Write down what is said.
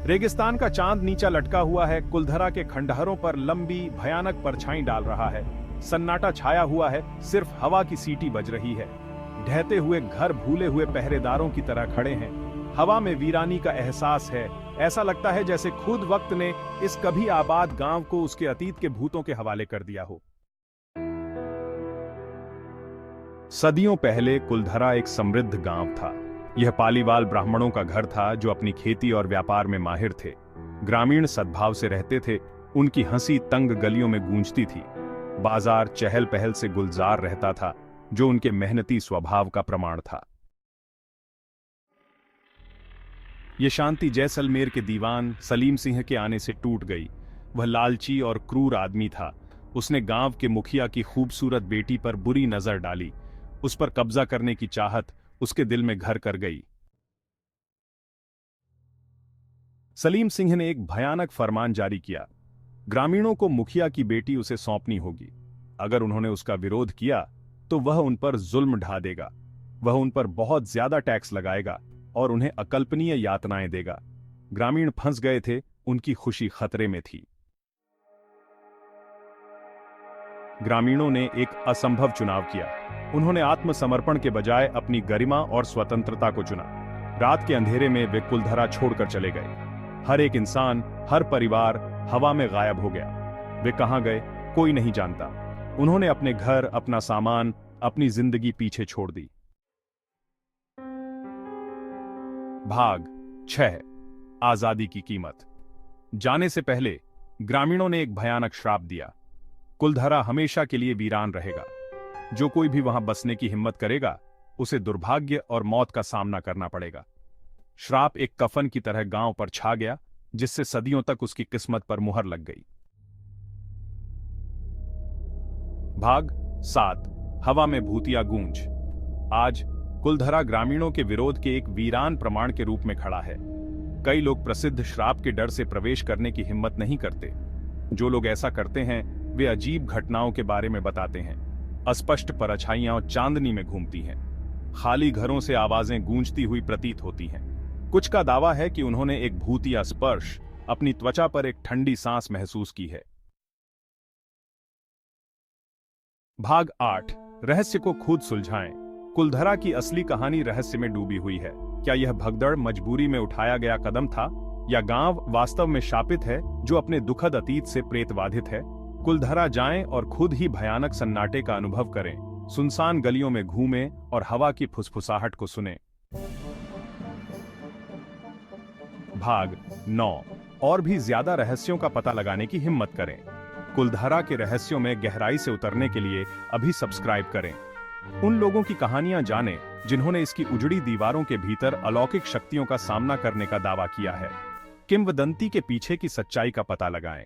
रेगिस्तान का चांद नीचा लटका हुआ है, कुलधरा के खंडहरों पर लंबी भयानक परछाई डाल रहा है। सन्नाटा छाया हुआ है, सिर्फ हवा की सीटी बज रही है। ढहते हुए घर भूले हुए पहरेदारों की तरह खड़े हैं। हवा में वीरानी का एहसास है। ऐसा लगता है जैसे खुद वक्त ने इस कभी आबाद गांव को उसके अतीत के भूतों के हवाले कर दिया हो। सदियों पहले कुलधरा एक समृद्ध गांव था। यह पालीवाल ब्राह्मणों का घर था जो अपनी खेती और व्यापार में माहिर थे। ग्रामीण सद्भाव से रहते थे। उनकी हंसी तंग गलियों में गूंजती थी। बाजार चहल पहल से गुलजार रहता था, जो उनके मेहनती स्वभाव का प्रमाण था। यह शांति जैसलमेर के दीवान सलीम सिंह के आने से टूट गई। वह लालची और क्रूर आदमी था। उसने गांव के मुखिया की खूबसूरत बेटी पर बुरी नजर डाली। उस पर कब्जा करने की चाहत उसके दिल में घर कर गई। सलीम सिंह ने एक भयानक फरमान जारी किया। ग्रामीणों को मुखिया की बेटी उसे सौंपनी होगी। अगर उन्होंने उसका विरोध किया तो वह उन पर जुल्म ढा देगा। वह उन पर बहुत ज्यादा टैक्स लगाएगा और उन्हें अकल्पनीय यातनाएं देगा। ग्रामीण फंस गए थे। उनकी खुशी खतरे में थी। ग्रामीणों ने एक असंभव चुनाव किया। उन्होंने आत्मसमर्पण के बजाय अपनी गरिमा और स्वतंत्रता को चुना। रात के अंधेरे में वे कुलधरा छोड़कर चले गए। हर एक इंसान, हर परिवार हवा में गायब हो गया। वे कहां गए कोई नहीं जानता। उन्होंने अपने घर, अपना सामान, अपनी जिंदगी पीछे छोड़ दी। भाग 6। आजादी की कीमत। जाने से पहले ग्रामीणों ने एक भयानक श्राप दिया। कुलधरा हमेशा के लिए वीरान रहेगा। जो कोई भी वहां बसने की हिम्मत करेगा, उसे दुर्भाग्य और मौत का सामना करना पड़ेगा। श्राप एक कफन की तरह गांव पर छा गया, जिससे सदियों तक उसकी किस्मत पर मुहर लग गई। भाग 7। हवा में भूतिया गूंज। आज कुलधरा ग्रामीणों के विरोध के एक वीरान प्रमाण के रूप में खड़ा है। कई लोग प्रसिद्ध श्राप के डर से प्रवेश करने की हिम्मत नहीं करते। जो लोग ऐसा करते हैं वे अजीब घटनाओं के बारे में बताते हैं। अस्पष्ट परछाइयां चांदनी में घूमती हैं। खाली घरों से आवाजें गूंजती हुई प्रतीत होती हैं। कुछ का दावा है कि उन्होंने एक भूतिया स्पर्श, अपनी त्वचा पर एक ठंडी सांस महसूस की है। भाग 8। रहस्य को खुद सुलझाएं। कुलधरा की असली कहानी रहस्य में डूबी हुई है। क्या यह भगदड़ मजबूरी में उठाया गया कदम था, या गांव वास्तव में शापित है जो अपने दुखद अतीत से प्रेतबाधित है? कुलधरा जाएं और खुद ही भयानक सन्नाटे का अनुभव करें। सुनसान गलियों में घूमें और हवा की फुसफुसाहट को सुनें। भाग 9। और भी ज्यादा रहस्यों का पता लगाने की हिम्मत करें। कुलधरा के रहस्यों में गहराई से उतरने के लिए अभी सब्सक्राइब करें। उन लोगों की कहानियां जानें जिन्होंने इसकी उजड़ी दीवारों के भीतर अलौकिक शक्तियों का सामना करने का दावा किया है। किंवदंती के पीछे की सच्चाई का पता लगाएं।